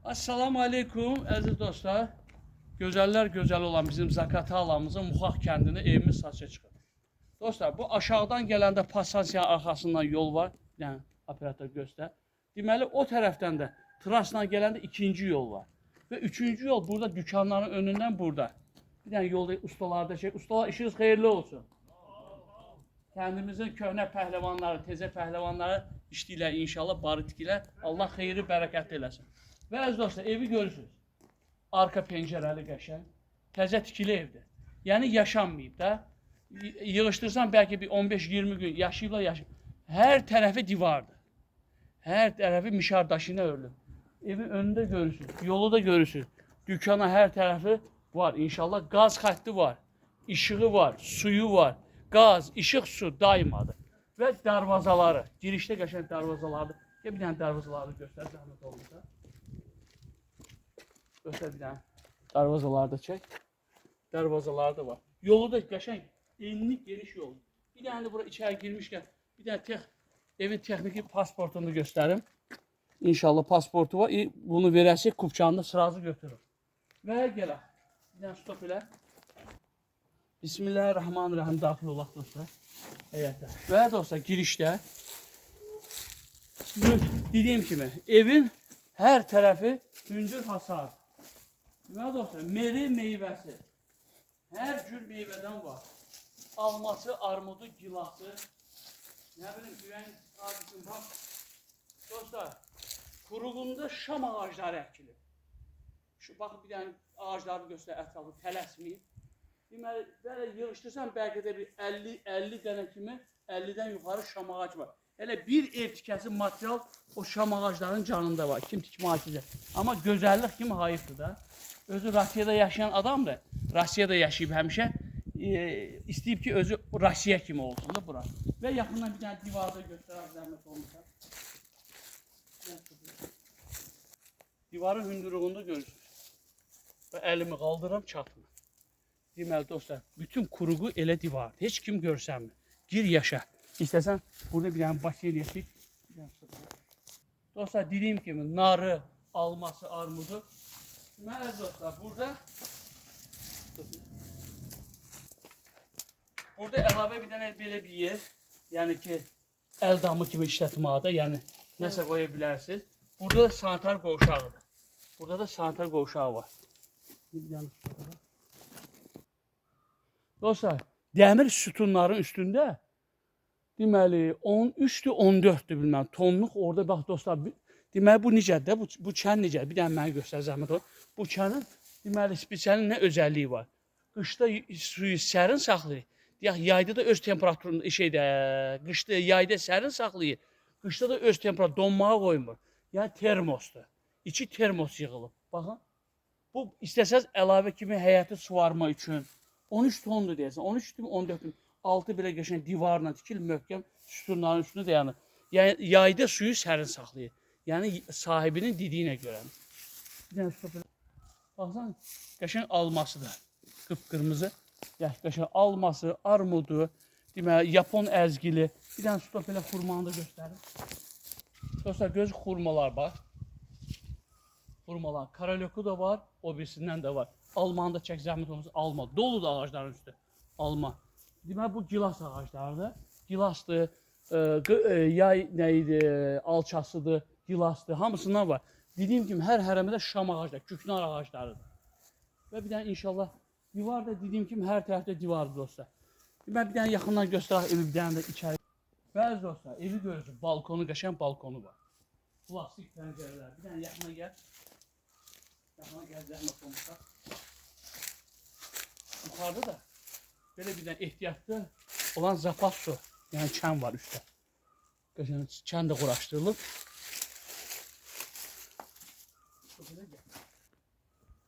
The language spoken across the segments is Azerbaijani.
Assalamu aleykum əziz dostlar. Gözəllər gözəl olan bizim Zakatı alanımızın Muxaq kəndində evimiz satışa çıxır. Dostlar, bu aşağıdan gələndə passasiyanın arxasından yol var. Yəni operator göstər. Deməli o tərəfdən də trasla gələndə ikinci yol var. Və üçüncü yol burada dükanların önündən burada. Bir dənə yolda ustalarda çək. Ustalar işiniz xeyirli olsun. Kəndimizin köhnə pəhləvanları, tezə pəhləvanları işləyirlər inşallah, barı tikilər. Allah xeyri bərəkətli eləsin. Və əziz dostlar, evi görürsünüz. Arka pəncərəli qəşəng, təzə tikili evdir. Yəni yaşanmayıb da. Yığışdırsan bəlkə bir 15-20 gün yaşayıblar. Hər tərəfi divardır. Hər tərəfi mişar daşı ilə örülüb. Evin önündə görürsünüz, yolu da görürsünüz. Dükana hər tərəfi var inşallah. Qaz xətti var, işığı var, suyu var. Qaz, işıq, su daimadır. Və darvazaları, girişdə qəşəng darvazalardır. Bir dənə darvazaları göstər, zəhmət olmasa. Göstər bir dənə. Darvazaları da çək. Darvazaları da var. Yolu da qəşəng, enli, geniş yol. Bir dənə də bura içəri girmişkən, bir dənə evin texniki pasportunu göstərim. İnşallah pasportu var. Bunu verəsik, kupçanını sırası götürür. Və gələk. Bir dənə stop elə. Bismillahirrahmanirrahim, daxil olaq dostlar. Həyətdə. Və dostlar, girişdə dediyim kimi, evin hər tərəfi hündür hasar. Və dostlar, meri meyvəsi. Hər cür meyvədən var. Alması, armudu, gilası. Nə bilim, güvən ağacısın, bax. Dostlar, quruğunda şam ağacları əkilir. Şu, baxın, bir dənə ağacları göstər, ətrafı tələsməyib. Deməli, belə yığışdırsan, bəlkə də bir 50 dənə kimi, 50-dən yuxarı şam ağac var. Elə bir ev tikəsi material o şam ağacların canında var. Kim tikmə açacaq. Amma gözəllik kimi hayıfdır da. Özü Rusiyada yaşayan adamdır. Rusiyada yaşayıb həmişə. İstəyib ki, özü Rusiya kimi olsun da bura. Və yaxından bir dənə divarda göstərər, zəhmət olmasa. Divarın hündürlüyünü görürsünüz. Və əlimi qaldıram, çatmır. Deməli dostlar, bütün kuruğu elə divardır. Heç kim görsənmir. Gir yaşa. İstəsən, burada bir dənə baş eləyəsik. Dostlar, dediyim kimi, narı, alması, armudu. Deməli dostlar, burada əlavə bir dənə belə bir yer. Yəni ki, əl damı kimi işlətmədə, yəni nəsə qoya bilərsiniz. Burada da sanitar qovşağıdır. Burada da sanitar qovşağı var. Dostlar, dəmir sütunların üstündə deməli 13-dür, 14-dür bilməm, tonluq orada bax dostlar. Deməli bu necədir? Bu çən necədir? Bir dənə mənə göstər zəhmət ol. Bu çənin deməli spesial nə özəlliyi var? Qışda suyu sərin saxlayır. Yayda da öz temperaturunu qışda yayda sərin saxlayır. Qışda da öz temperatur donmağa qoymur. Yəni termosdur. İçi termos yığılıb. Baxın. Bu istəsəz əlavə kimi həyəti suvarma üçün 13 tondur deyəsən. 13 mi, 14 mi? Altı belə qəşəng divarla tikil, möhkəm sütunların üstünü dayanır. Yəni yayda suyu sərin saxlayır. Yəni sahibinin dediyinə görə. Bir dənə stop elə. Baxsan, qəşəng almasıdır. Qıpqırmızı. Qəşəng alması, armudu, deməli Yapon əzgili. Bir dənə stop elə xurmanı da göstərim. Dostlar, göz xurmalar var. Xurmalar. Karalyoku da var, o birisindən də var. Almanı da çək, zəhmət olmasa alma. Doludur ağacların üstü. Alma. Deməli, bu gilas ağaclarıdır. Gilasdır, yay nə idi, alçasıdır, gilasdır, hamısından var. Dediyim kimi, hər hərəmədə şam ağaclar, küknar ağaclarıdır. Və bir dənə inşallah divar da dediyim kimi, hər tərəfdə divardır dostlar. Deməli, bir dənə yaxından göstərək, evi bir dənə də içəri. Bəzi dostlar, evi görürsünüz, balkonu, qəşəng balkonu var. Plastik pəncərələr. Bir dənə yaxına gəl. Yaxına gəl, zəhmət olmasa. Yuxarıda da belə bir dənə ehtiyatlı olan zapas su, yəni çən var üstdə. Çən də quraşdırılıb.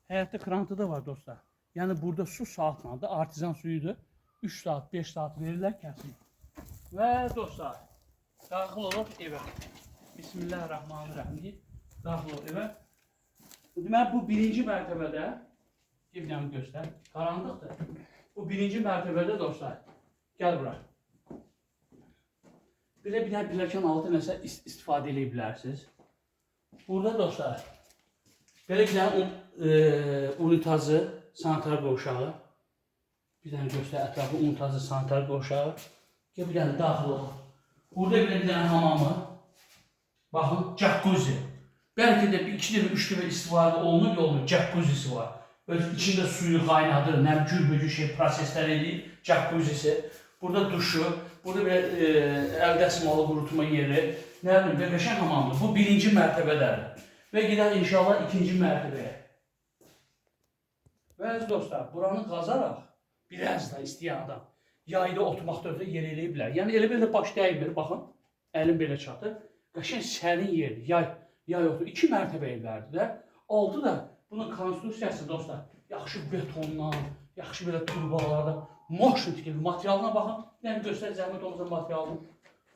Həyətdə krantı da var dostlar. Yəni burada su saatla da artizan suyudur. 3 saat, 5 saat verirlər, kəsin. Və dostlar, daxil olub evə. Bismillahirrahmanirrahim. Daxil olub evə. Deməli, bu birinci mərtəbədə, bir dənə göstər, qaranlıqdır. Bu birinci mərtəbədə dostlar, gəl bura. Belə bir dənə pilləkən altı nəsə istifadə edə bilərsiniz. Burada dostlar, Belə bir dənə unitazı, sanitar qovşağı. Bir dənə göstər ətrafı unitazı, sanitar qovşağı. Bir dənə daxil olur. Burada bir dənə hamamı. Baxın, jacuzzi. Bəlkə də 2 dəfə, 3 dəfə istifadə olunub, jacuzzisi var. Öz içində suyu qaynadır, nəm cürbücü şey proseslər edir, jacuzzisi. Burada duşu, burada bir əl dəsmalı qurutma yeri, nə bilim, qəşəng hamamdır. Bu 1-ci mərtəbədədir. Və gedək inşallah 2-ci mərtəbəyə. Və əziz dostlar, buranı qazaraq biraz da istəyən adam yayda oturmaqda ötə yer eləyə bilər. Yəni elə belə baş dəymir, baxın, əlim belə çatır. Qəşəng sərin yerdir, yay otur. 2 mərtəbə evlərdir də. Altı da bunun konstruksiyası dostlar, yaxşı betondan, yaxşı belə turbalardan, motion tikili materialına baxın. Yəni göstər zəhmət olmasa materialını.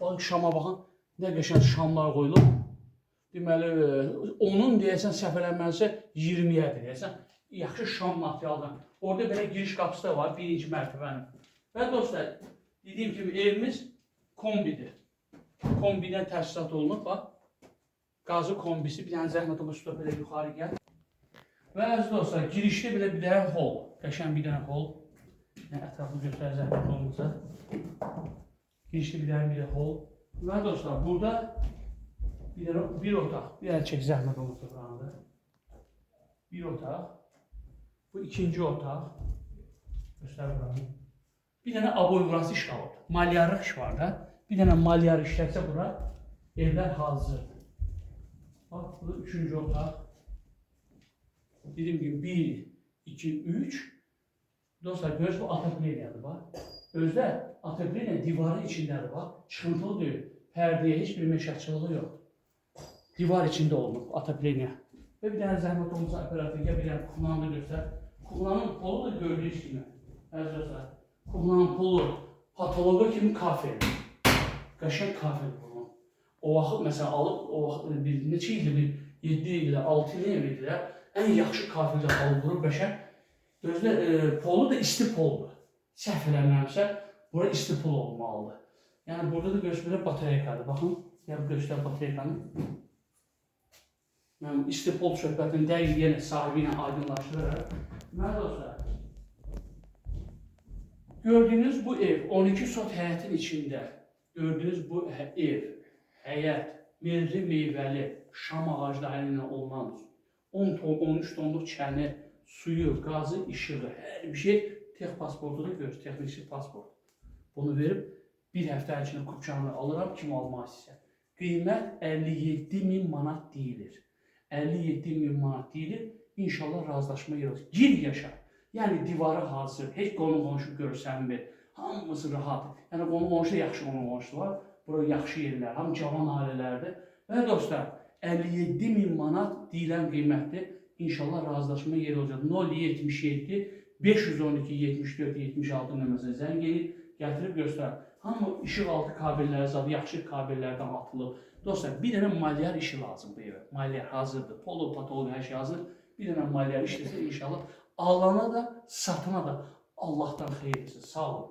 Baxın şama baxın, nə qəşəng şamlar qoyulub. Deməli, onun deyəsən səhv eləməzsə 20-yədir deyəsən. Yaxşı şam materialdan. Orada belə giriş qapısı da var, 1-ci mərtəbənin. Və dostlar, dediyim kimi evimiz kombidir. Kombidən təchizat olunub, bax. Qazı kombisi, bir dənə zəhmət olmasa stop elə yuxarı gəl. Və əziz dostlar, girişdə belə bir dənə hol. Qəşəng bir dənə hol. Ətrafını göstər zəhmət olmasa. Girişdə bir dənə hol. Və dostlar, burada bir otaq, bir dənə çək zəhmət olmasa buranı. Bir otaq. Bu 2-ci otaq. Göstər buranı. Bir dənə aboyvrası iş qalıb. Malyarlıq iş var da. Bir dənə malyar işlərsə bura evlər hazırdır. Bax, bu 3-cü otaq. Dediyim gibi 1, 2, 3. Dostlar, görürsünüz bu atapleyadır bax. Özdə atapleya divarın içindədir bax. Çıxıntılı deyil. Pərdəyə heç bir meşatçılığı yox. Divar içində olunub atapleya. Və bir dənə zəhmət olmasa operatorga bir dənə kuxlanı da göstər. Kuxlanın polu da gördüyünüz kimi. Əziz dostlar, kuxlanın polu patoloqa kimi kafedir. Qəşəng kafedir bunun. O vaxt məsələn alıb, o vaxt neçə ildir, 7 ilə 6 il evidirlər. Ən yaxşı kafedə alıb qurub qəşəng. Özdə polu da isti poldur. Səhv eləmirəmsə, bura isti pol olmalıdır. Yəni burada da görürsünüz batareykadır. Baxın, gəlib göstər batareykanı. Mən isti pol söhbətini dəqiq yenə sahibi ilə aydınlaşdırırıq. Mənim dostlar, gördüyünüz bu ev 12 sot həyətin içində. Gördüyünüz bu ev, həyət, meyvəli meyvəli, şam ağacları ilə olunan 10 ton, 13 tonluq çəni, suyu, qazı, işığı, hər bir şey tex pasportu da görürsünüz, texniki pasport. Bunu verib bir həftə içində kupçanı alıram, kim almaq istəyir. Qiymət 57.000 manat deyilir. 57.000 manat deyilir. İnşallah razılaşma yeri olsun. Gir yaşa. Yəni divarı hazır, heç qonşu görsənmir. Hamısı rahat. Yəni qonşu yaxşı qonşu var. Bura yaxşı yerlər, ham cavan ailələrdir. Və dostlar, 57.000 manat deyilən qiymətdir. İnşallah razılaşma yeri olacaq. 077 512 74 76 nömrəsinə zəng edib, gətirib göstər. Hamı işıq altı kabelləri zadı, yaxşı kabellərdən atılıb. Dostlar, bir dənə malyar işi lazım bu evə. Malyar hazırdır. Polo, patoloq, hər şey hazır. Bir dənə malyar işləsə inşallah alana da, satına da Allahdan xeyir etsin. Sağ olun.